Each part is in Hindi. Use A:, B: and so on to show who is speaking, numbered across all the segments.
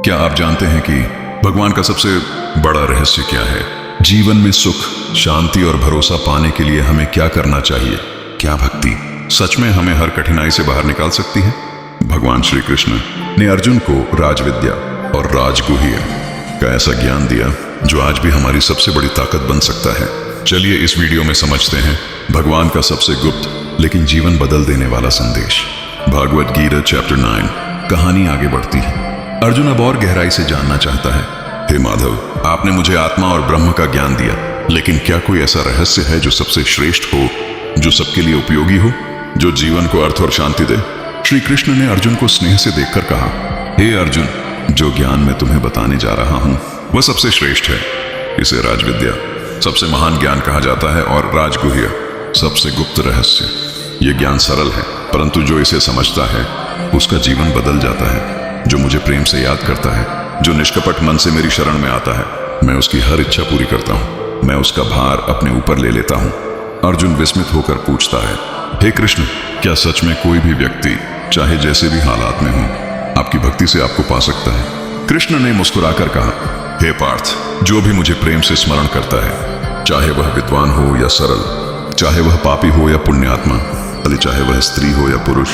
A: क्या आप जानते हैं कि भगवान का सबसे बड़ा रहस्य क्या है? जीवन में सुख, शांति और भरोसा पाने के लिए हमें क्या करना चाहिए? क्या भक्ति सच में हमें हर कठिनाई से बाहर निकाल सकती है? भगवान श्री कृष्ण ने अर्जुन को राजविद्या और राजगुह्य का ऐसा ज्ञान दिया जो आज भी हमारी सबसे बड़ी ताकत बन सकता है। चलिए इस वीडियो में समझते हैं भगवान का सबसे गुप्त लेकिन जीवन बदल देने वाला संदेश। भागवत गीता चैप्टर 9। कहानी आगे बढ़ती है। अर्जुन अब और गहराई से जानना चाहता है। हे माधव, आपने मुझे आत्मा और ब्रह्म का ज्ञान दिया, लेकिन क्या कोई ऐसा रहस्य है जो सबसे श्रेष्ठ हो, जो सबके लिए उपयोगी हो, जो जीवन को अर्थ और शांति दे? श्री कृष्ण ने अर्जुन को स्नेह से देखकर कहा, हे अर्जुन, जो ज्ञान मैं तुम्हें बताने जा रहा हूं वह सबसे श्रेष्ठ है। इसे राजविद्या सबसे महान ज्ञान कहा जाता है और राजगुह्य सबसे गुप्त रहस्य। यह ज्ञान सरल है, परंतु जो इसे समझता है उसका जीवन बदल जाता है। जो मुझे प्रेम से याद करता है, जो निष्कपट मन से मेरी शरण में आता है, मैं उसकी हर इच्छा पूरी करता हूँ। मैं उसका भार अपने ऊपर ले लेता हूँ। अर्जुन विस्मित होकर पूछता है, हे कृष्ण, क्या सच में कोई भी व्यक्ति चाहे जैसे भी हालात में हो आपकी भक्ति से आपको पा सकता है? कृष्ण ने मुस्कुराकर कहा, हे पार्थ, जो भी मुझे प्रेम से स्मरण करता है, चाहे वह विद्वान हो या सरल, चाहे वह पापी हो या पुण्यात्मा, चाहे वह स्त्री हो या पुरुष,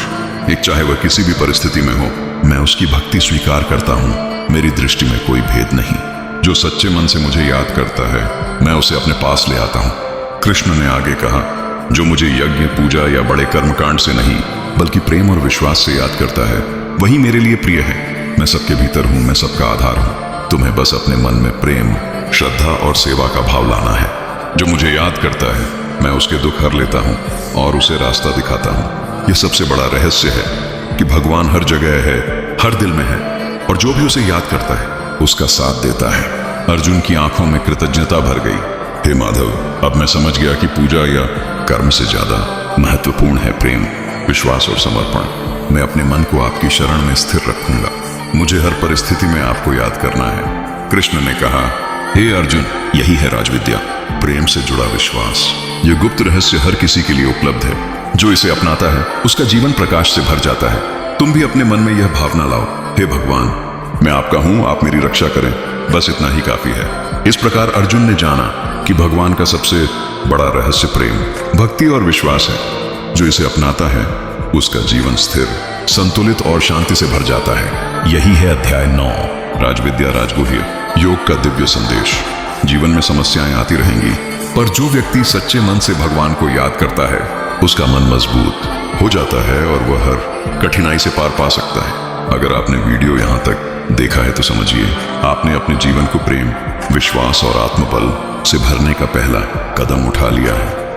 A: एक चाहे वह किसी भी परिस्थिति में हो, मैं उसकी भक्ति स्वीकार करता हूँ। मेरी दृष्टि में कोई भेद नहीं। जो सच्चे मन से मुझे याद करता है, मैं उसे अपने पास ले आता हूँ। कृष्ण ने आगे कहा, जो मुझे यज्ञ, पूजा या बड़े कर्मकांड से नहीं बल्कि प्रेम और विश्वास से याद करता है, वही मेरे लिए प्रिय है। मैं सबके भीतर हूँ, मैं सबका आधार हूँ। तुम्हें बस अपने मन में प्रेम, श्रद्धा और सेवा का भाव लाना है। जो मुझे याद करता है, मैं उसके दुख हर लेता हूँ और उसे रास्ता दिखाता हूँ। यह सबसे बड़ा रहस्य है कि भगवान हर जगह है, हर दिल में है, और जो भी उसे याद करता है उसका साथ देता है। अर्जुन की आंखों में कृतज्ञता भर गई। हे माधव, अब मैं समझ गया कि पूजा या कर्म से ज्यादा महत्वपूर्ण है प्रेम, विश्वास और समर्पण। मैं अपने मन को आपकी शरण में स्थिर रखूंगा। मुझे हर परिस्थिति में आपको याद करना है। कृष्ण ने कहा, हे अर्जुन, यही है राजविद्या, प्रेम से जुड़ा विश्वास। यह गुप्त रहस्य हर किसी के लिए उपलब्ध है। जो इसे अपनाता है उसका जीवन प्रकाश से भर जाता है। तुम भी अपने मन में यह भावना लाओ, हे भगवान, मैं आपका हूं, आप मेरी रक्षा करें, बस इतना ही काफी है। इस प्रकार अर्जुन ने जाना कि भगवान का सबसे बड़ा रहस्य प्रेम, भक्ति और विश्वास है। जो इसे अपनाता है उसका जीवन स्थिर, संतुलित और शांति से भर जाता है। यही है अध्याय 9, राजविद्या राजगुह्य, योग का दिव्य संदेश। जीवन में समस्याएं आती रहेंगी, पर जो व्यक्ति सच्चे मन से भगवान को याद करता है उसका मन मजबूत हो जाता है और वह हर कठिनाई से पार पा सकता है। अगर आपने वीडियो यहाँ तक देखा है तो समझिए आपने अपने जीवन को प्रेम, विश्वास और आत्मबल से भरने का पहला कदम उठा लिया है।